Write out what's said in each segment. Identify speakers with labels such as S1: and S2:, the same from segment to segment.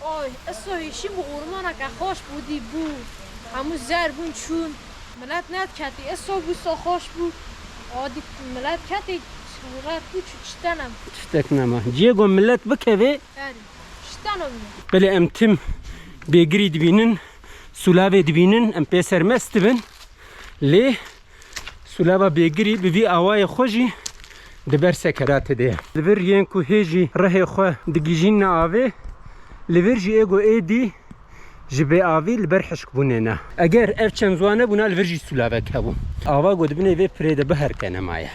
S1: آی اسایشی بو اورمانا که خوش بودی بو همو زر بون چون ملت ند کتی اسا بو سا خوش بود آدی ملت کتی ملت بو چتنم
S2: تشتكنا جيغو ملت بكوي
S1: yani çtənəm
S2: بله امتم بيگري دبينن سولاوي دبينن ام بيسر مستبن لي سولاوا بيگري بوي اواي خوجي دبر سكرات ده لبر ينكو هيجي رهي خو دگيجين اوي لبر جي ايگو ايدي جبي اوي لبر حشك بوننا اگر اف چمزوانه بونا لبر جي سولاوا كبو اوا گود بني وي پريده بهر كنه مايا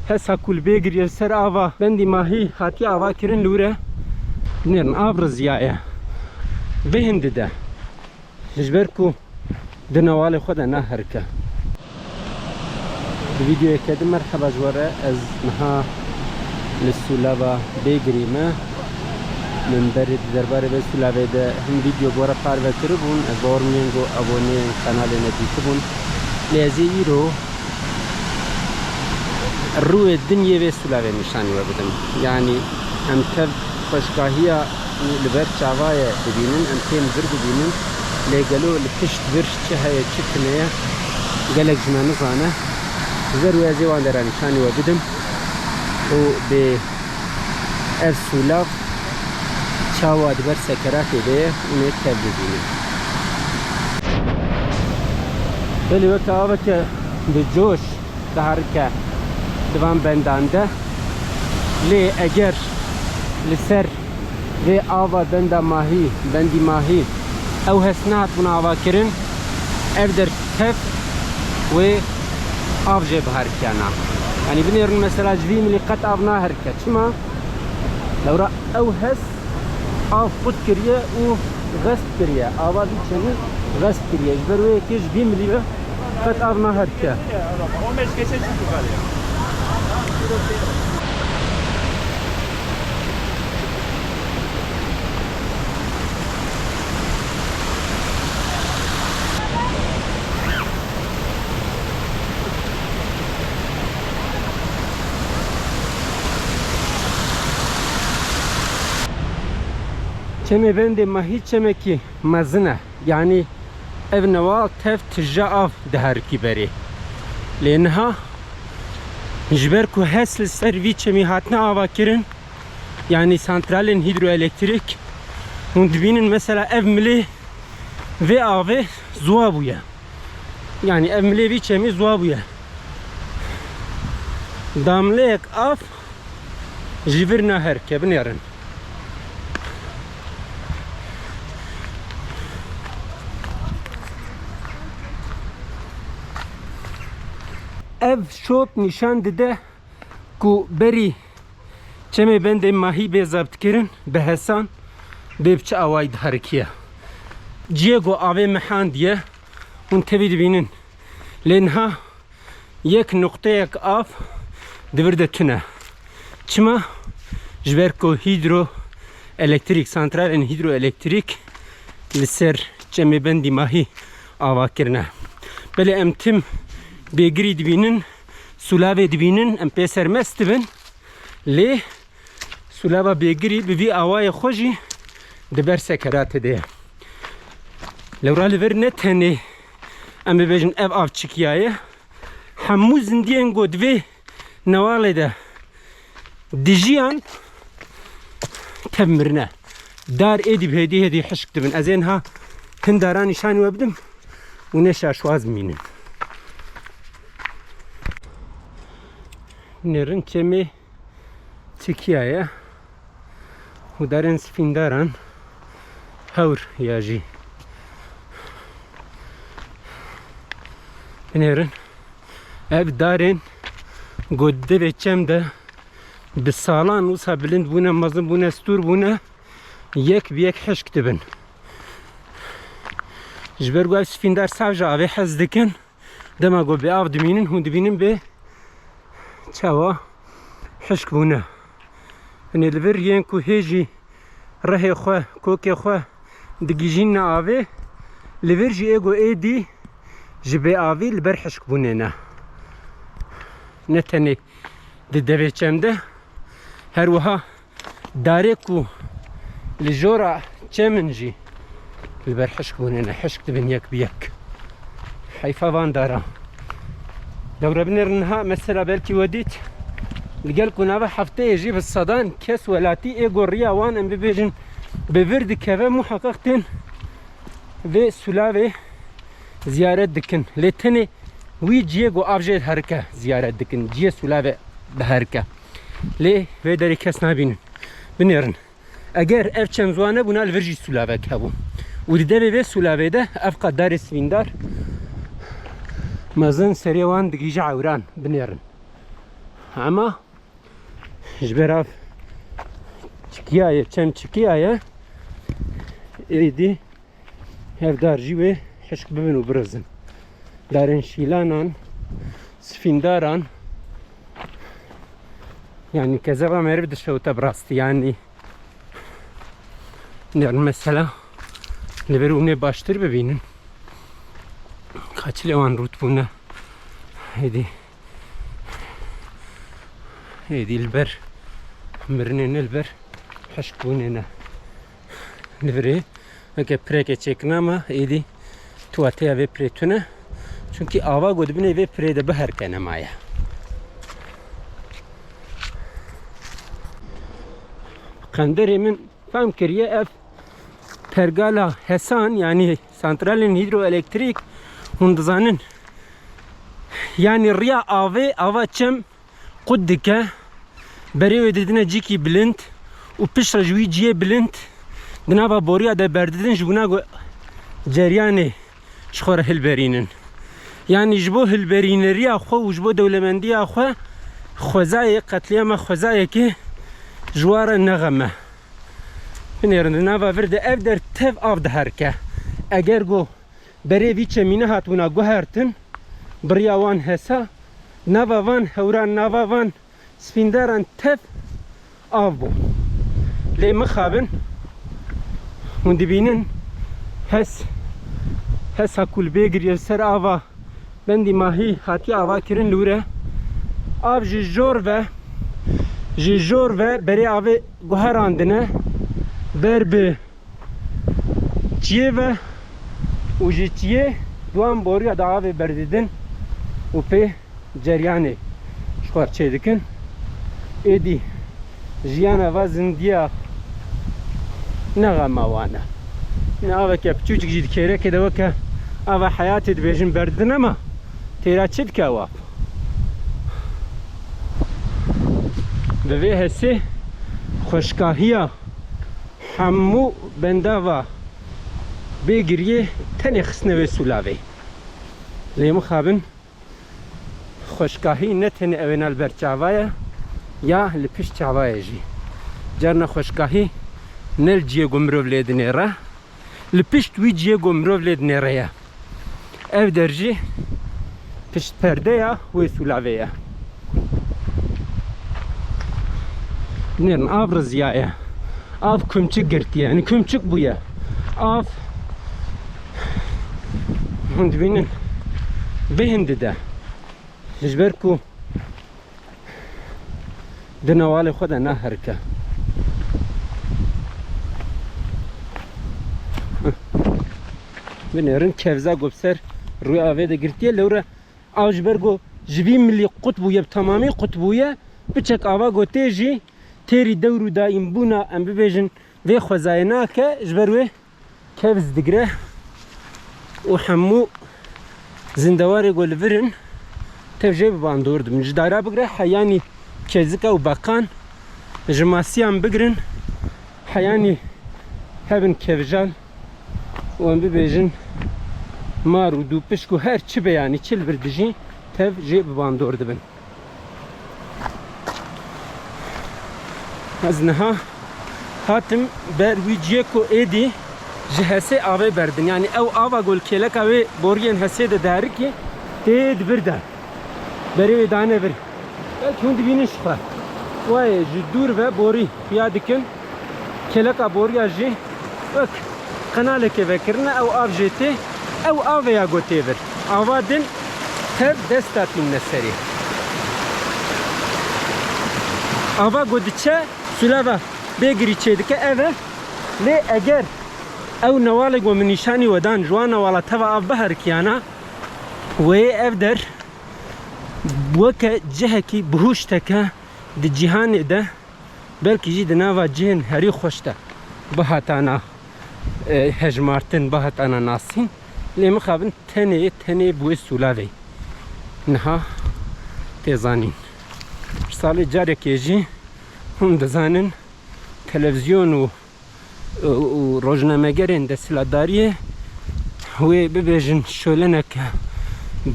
S2: هسا كل بيگري سر اوا بندي ماهي هاتي اوا كرن لوره نيرن ابرز يايا بهند ده لجبركو دنوالي خدا نهركه الفيديو كده مرحبا جوارا از نها للسولابا بيگري ما من برد درباره به سولابا ده هم فيديو جوارا پار وکربون از بورمینگو ابوني قنال ندیتبون لازی رو روی الدنيا به سولابا نشانی وبدم يعني هم كب خوشگاهیا لبر چاوای ببینن ام تیم زرد ببینن لگلو لپشت برش چه هیا چه کنه گلک جنان زانه زر ویازی وان در نشانی و بدم و به ارسولاف چاوا دبر سکرات ده اونه تب ببینن بلی وقت آوه که به جوش دهار که دوام بندانده لی اگر لسر ve ava benda mahi bendi mahi ev hesnat buna ava kirin ev der tef ve avje bahar kana yani binirun mesela jvim li qat avna herke çima lawra ev hes av put kiriye u gasp kiriye ava di çeni gasp kiriye jber ve ki jvim li qat avna herke o meskese çıktı galiba چمه بنده ماهی چمه کی مزنه yani ev neva tef tija av dehar ki beri لانها جبر کو هسل سروی چمی hatna ava kirin yani santralin hidroelektrik und binin mesela ev mili ve ave zuwa buya yani ev mili vi çemi zuwa buya damlek av jivirna herke binarın ev şop nişan dide ku beri çeme bende mahi be zapt kirin be hesan bepçe avayd harkiye Diego ave mehan diye un tevid binin lenha yek noktaya av devirde tüne çima jberko hidro elektrik santral en hidroelektrik liser çeme bendi mahi ava kirne bele emtim بيگري دبينن سولاوي دبينن ام بيسر مستبن لي سولاوا بيگري بوي اواي خوجي دبر سكرات ده لو رال ورنت هني ام بيجن اف اف چكيايه همو زندين گودوي نواله ده دجيان تمرنا دار ادي بهدي هدي حشك دبن ازينها كنداران نشان وبدم ونشا شواز مينن نرن چمی تکیه و دارن سفیندارن هور یاجی نرن ev دارن گوده و چم ده به سالان وسا بلند بونه مزن بونه ستور بونه یک بیک حشک دبن جبرگو ev سفیندار ساوجا اوه حز دکن دما گو به آف دمینن هون دبینن به چاوا حشک بونه یعنی لور ین کو هیجی ره خو کوک خو دگیجین آوه لور جی ایگو ایدی جبه آوی لبر حشک بونه نه نتنی د دوی چمده هر وها داره کو لجورا چمن جي البر حشك بونينا حشك دبن يك بيك حيفا فان دارا دورة بنرنها مثلا بلكي وديت لقال كنا حفتة يجي بالصدان كاس ولاتي ايغو ريا وان ام بيجن بفرد كذا محققتين في سلاوي زيارة دكن لتني وي جيغو افجيل هركة زيارة دكن جي سلاوي بهركة لي في داري كاس نابين بنرن اگر اف چمزوانه بنا الفرجي سلاوي كابو ودي في سلاوي ده افقا دار سويندار مازن سريوان دقيجة عوران بنيرن اما جبراف چكيايا چم چكيايا اريدي هف دار جيوه حشك ببن و برزن دارن شيلانان سفينداران يعني كذا ما يرد الشوطة براستي يعني نرن مثلا نبرونه باشتر ببينن kaç levan rut buna hedi البر مرنين البر حشكوننا نفري اگه پرک چکنه ما ایدی تواتیا و پریتونه چونکی آوا گودبنه و پریده به هر کنه مایا قندری من فهم کریه اف پرگالا حسان yani santralin hidroelektrik hunduzanın yani riya ava çem kuddike beri ödedine ciki blind u pişra jui ciye blind dinava boria da berdedin jbuna ceriyane şkhora hilberinin yani jbo hilberineriya xo jbo dewlemendiya xo xozay qatliyama xozay ki jwara nagama بنيرن نافا فرد افدر تف افد هركه اگر گو بری ویچه مینه هاتونا گوهرتن بریاوان هسا نافا وان هوران نافا وان سفینداران تف آف بو لی مخابن هون دبینن هس هکول بگیر سر آوا بندی ماهی هاتی آوا کرن لوره آف جیجور و بری آوه گوهراندنه بربه چیه و اوجی چیه دوام بوریا دعوه بردیدن و پی جریانه شخوار چه دکن ایدی جیانه و زندیا نغم موانه این آوه که بچوچک جید کره که دو که آوه حیاتی دبیجن بردن اما تیرا چید که واب به وی حسی خوشکاهیه همو بنداوا بگیریه تنی خسنه و سولاوی لیمو خابن خوشگاهی نه تنی اونال بر چاوایه یا لپش چاوایه جی جرنا خوشگاهی نل جیه گمرو ولید نیره لپش توی جیه گمرو ولید نیره یا اف درجی پشت پرده یا و سولاویه نیرن آبرزیایه Av kümçük girti yani kümçük bu ya. Av hundbinin behindi de. Jber ku dinavale khoda na harka. Benerin kevza gobser ruya ave de girti lura av jber go jvi milli qutbu ya tamami qutbu ya biçek ava goteji تیری دورو دایم بونا ام ببیجن وی خوزاینا که جبروی کبز دگره و حمو زندواری گل ورن تفجه بباندوردم جدارا بگره حیانی کزکا و باقان جماسیان بگرن حیانی هبن کفجال و ام ببیجن مار و دو پشک و هر چی بیانی چل بردجین تفجه بباندوردم از نها هاتم بر ویجی کو ایدی جهسه آوه بردن یعنی او آوا گل کلک آوه بورین هسه ده داری که تید برده بری دانه بر belki hundi biniş var vay jdur ve bori yadikin kelaka bori aji bak kanale ke vekirna ev av jeti ev av ya gotever avadin ter destatin neseri ava godiçe sulava begri çedike eve لی اگر او نوالی گو من نشانی ودان جوانا والا تبا آب بهر کیانا وی اف در وکا جهکی بهوشتکا دی جهان ده بلکی جی دناوا جهن هری خوشتا بهاتانا هجمارتن بهاتانا ناسین لی مخابن تنه بوی سولاوی نها تیزانین سالی جاره که جی هم دزانن تلویزیون و روزنامه‌گرین دستلاداریه وی ببیجن شولنه که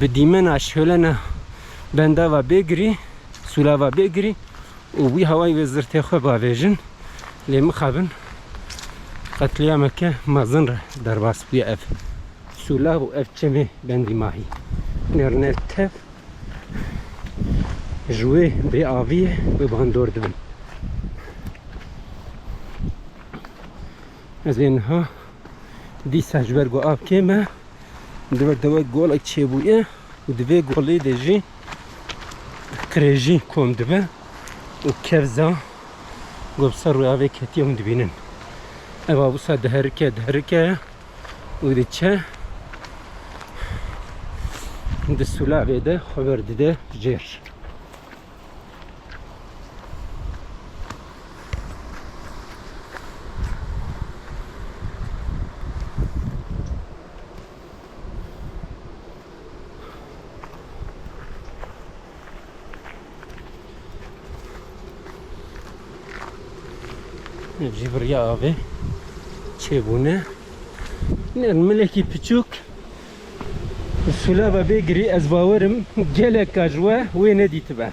S2: بدیمنا شولنه بنده و بگیری سولا و بگیری و وی هوای وزارت خو باویجن لی مخابن قتلیامه که مازن را در باس بوی اف سولا و اف چمی بندی ماهی نرنه تف جوی به آویه به باندور دبن از اینها دیسا جبرگو آب که ما دوی گول چه بویه و دوی گولی دیجی کرجی کم دبه و کفزا گوبسا روی آوی کتی هم دبینن اوا بوسا دهرکه و دی چه دی سولا ویده خبر دیده جیر جبریا آوه چه بونه نه ملکی پچوک سولا با بگیری از باورم گله کاجوه وی ندیت با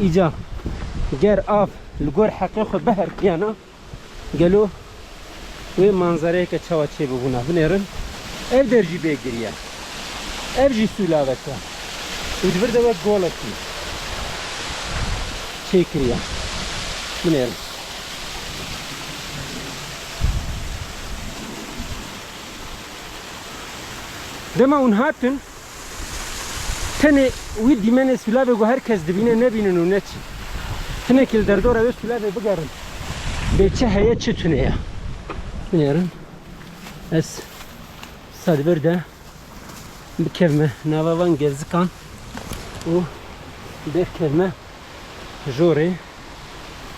S2: ایجا گر آف لگور حقی خود بهر کیانا گلو وی منظره که چوا چه ببونه بنیرن اف درجی بگیریه اف جی سولا بکا و دبر دوا گوله کی چه کریه بنیرن دما اون هاتن تنه وی دیمن سولاوی گو هر کس دبینه نبینن و نچی تنه کل در دور اوی سولاوی بگرن به چه هیه چه تونه یا بنیرن از ساد برده بکevme نواوان گزکان و بکevme جوره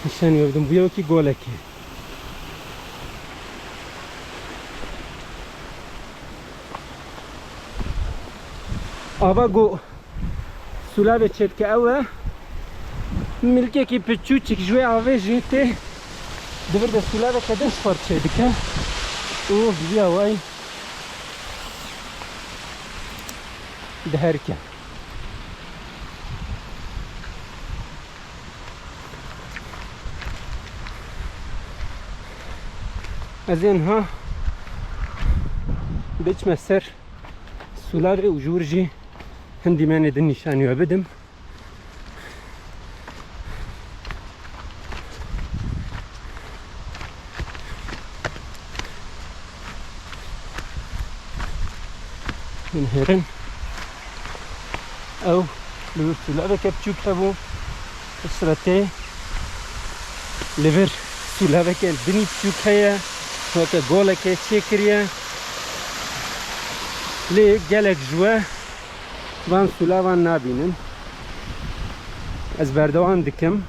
S2: نشانی یابدم بویا کی گوله کی آوا گو سولاوی چت که اوه ملکه کی پچو چک جوی آوه جیته دبر ده سولاوی کدش پرچه دکه او بیا وای دهرکه از اینها بچم سر سولاوی و جورجی هندی من دن نشانی و بدم من هرن او لو سولاوی کپچوک هبو اسرته لیور سولاوی که دنی چوک هیا و که گوله که چکریه لی گلک جوه وان سولاوان نبینن از بردوان دکم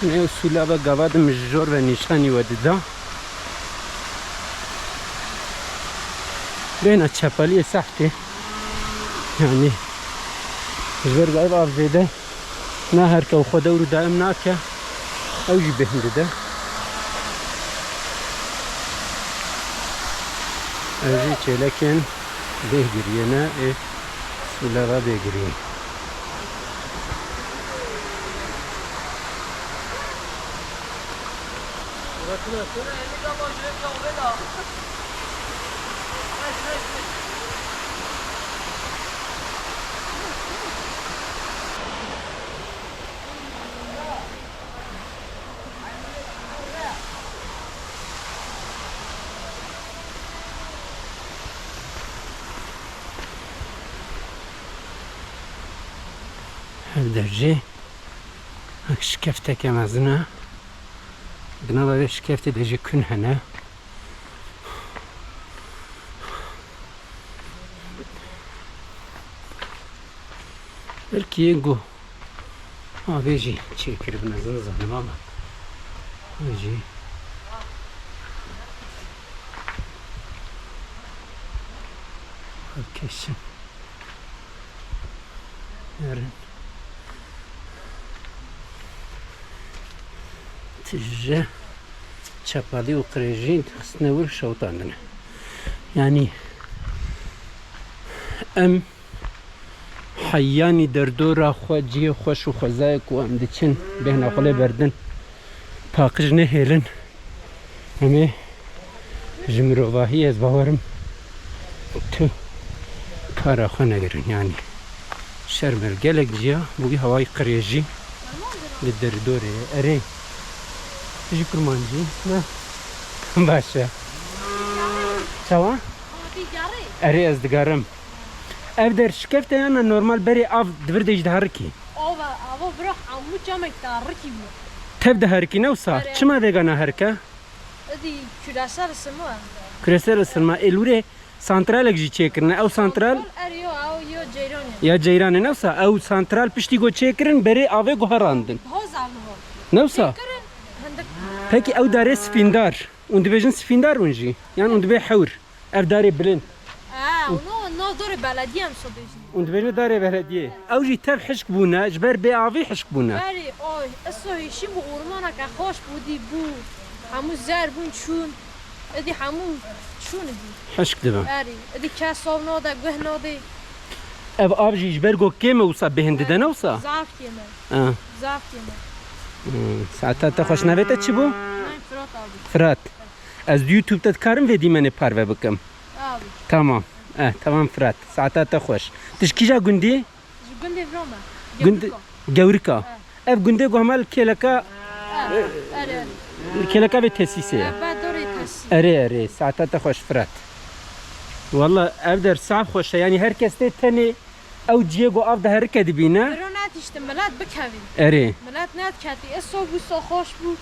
S2: نه سولاوی گواد مجور و نشانی و دیده بين تشابالي سحتي يعني جبر قايب أفزيده نهر كو خدور دائم ناكا أو جبه ده أجي لكن بهجرينا إيه سلغة بهجرين درجة هاك شكفتة كمازنا قنا بابي شكفتة دجي كن هنا بلكي ينقو بيجي تشيكر بنزنزة ماما بيجي كيشن يارن تجاه شابالي وقريجين خصنا ور شوطاندنا يعني ام حياني دردورا خوجي خوش وخزايك وام دچن بهنا قله بردن پاقج نهيلن همه جمروواهي از باورم تو کارا خو نگرن يعني شرمل گلک جیا بوگی هوای قريجي لدردوره اري تجي كرمانجي نه باشه چاوا اري از دگارم اف در شکفته یا نورمال بری اف دور دیج دهرکی
S1: او بروح عمو جامك دهرکی بو
S2: تب دهرکی نوسا چما وگانا هرکه
S1: ادي كراسر سمو
S2: كرسر سلما الوره سانترالك جي چيكرن او سانترال
S1: اريو او يو جيرون
S2: يا جيران نوسا او سانترال پشتي گو چيكرن بري اوه گوهراندن
S1: هوز عمو
S2: نوسا peki ev dare spindar und bejin spindar unji yani und be hawr ev dare bilin
S1: no dore belediye am so bejin
S2: und bejin dare belediye ew jî tev hişk bûne ji ber bêavî hişk bûne
S1: berî oy eso hişîm bu ormanaka xweş bûdî bû hemû zer bûn çûn edî hemû çûn edî
S2: hişk dibin
S1: berî edî kesov node guh node
S2: ev av jî ji ber got kêm wisa bêhin dide ne wisa
S1: zaf kême zaf kême
S2: saeta te xweş nevête çi bû
S1: Fırat abi.
S2: Fırat ez YouTube te dikarim vê dîmenê parve bikim
S1: Abi.
S2: tamam tamam Fırat saeta te xweş tişkîja gundî
S1: Gundê vroma.
S2: gundê gewrika ev gundê guhmel kêleka kêleka vê tesîsê ye
S1: Ben dorê tesî.
S2: اري ساعتها تخوش فرات والله ابدر صعب خوش يعني herkes de tane او جيجو افده هركه دبينا
S1: Verona işte millet bikevin.
S2: اري
S1: Millet net kati eso bu so hoş bu.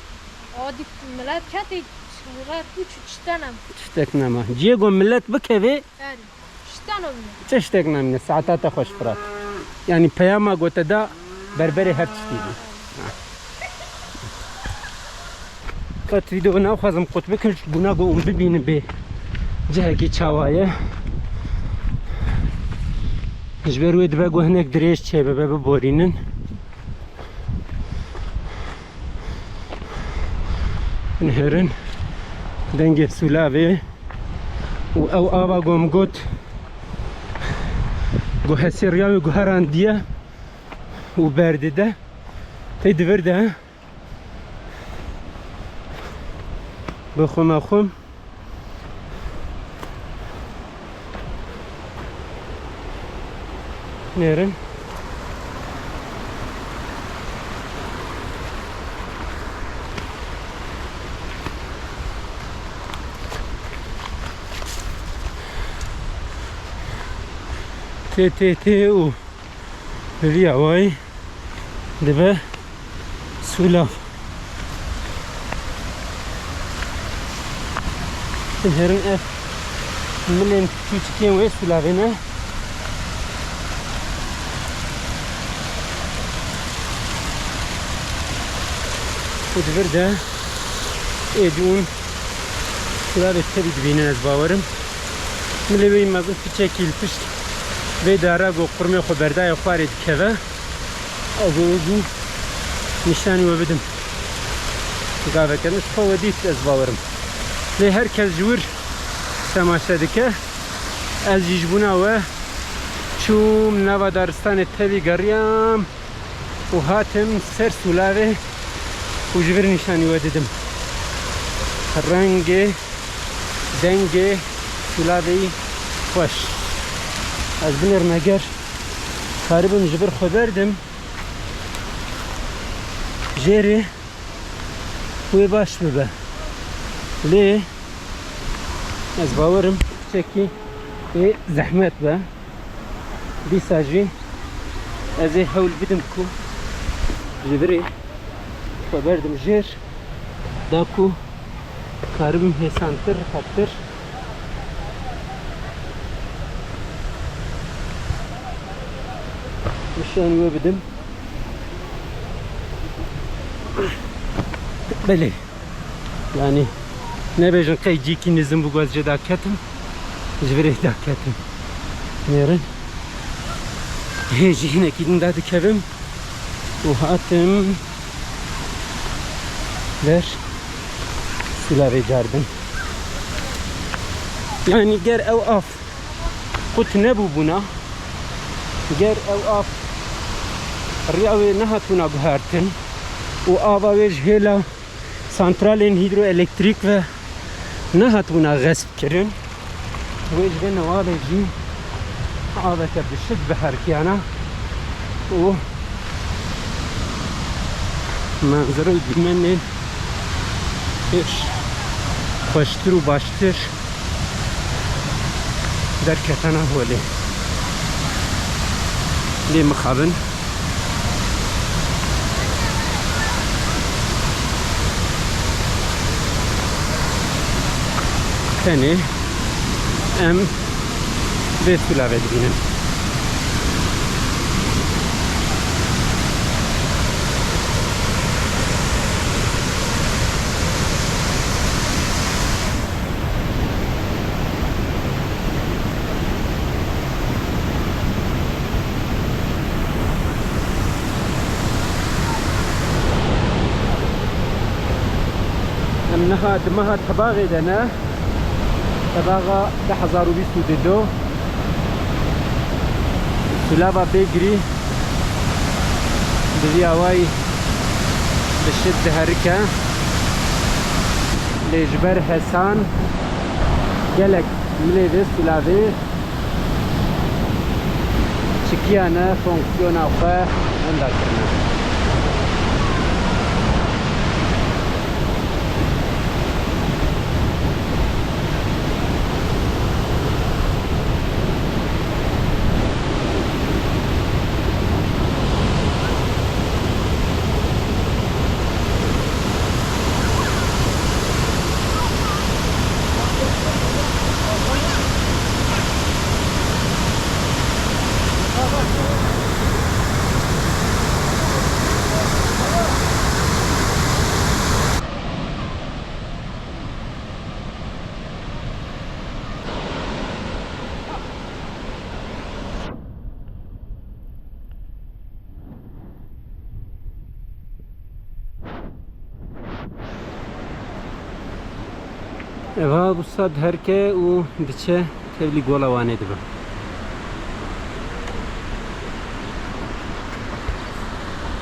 S1: Adi millet kati şurat bu çiştenem.
S2: تشتكنا ما جيجو ملت بكفي
S1: Yani şiştenem.
S2: تشتكنا من ساعتها تخوش فرات يعني بياما قلت دا بربري هر تشتيجي قد فيديو ناخذ قطب كل بنا قوم ببين به جهكي چاوايه جبر ويد بقى هناك دريش شي بابا بورينن نهرن دنگه سولاوي او ابا قوم قوت قو حسيرياوي قو هرانديه وباردده تيدفر ده بخوم اخوم نيرن تي و ريا واي دبا سولا هرن اف ملين küçükyen ve sulavene Kudver de edun sulave tabi dibine az bavarım ملوی مزن پیچه کیل پشت و داره گو قرمه خو برده خوارد که و از او نشانی و بدم گاوه کنش خو دیت از باورم لی هر کس جور تماشا دکه از جیجبونا و چوم نوا دارستان تبی گریم و هاتم سر سولاوه و جبر نشانی و دیدم رنگ دنگ سولاوی خوش از بنر مگر خاربم جبر خبردم جری خوی باش ببه لی از باورم چکی زحمت به بیساجی از حول بدم کو جبری خبردم جر داکو خاربم هسانتر خطر مشان بدم بله yani ne bejin kaycı kinizim bu gözce dakatım jvere dakatım yarın heci yine gidin dadı kevim o hatım ver sulave cardım yani ger ev af kut ne bu buna ger ev af riyave nahatuna buhartın o ava vejhela santralin hidroelektrik ve ne hatuna gasp kirin vejhe nevabeci avete bişid beherkiyana o manzara dimenin hiç hoştur u baştır derketana holi li mixabin teni em ve sulave dibinin em nehad tabağı dene تباغا 1022 سلابا بيجري بزياواي بشد هركة لجبر حسان جلك مليدي سلابي چكيانا فونكسيون اوخا اندا كرنا Eva bu sad herke u diçe tevli gola vane dibe.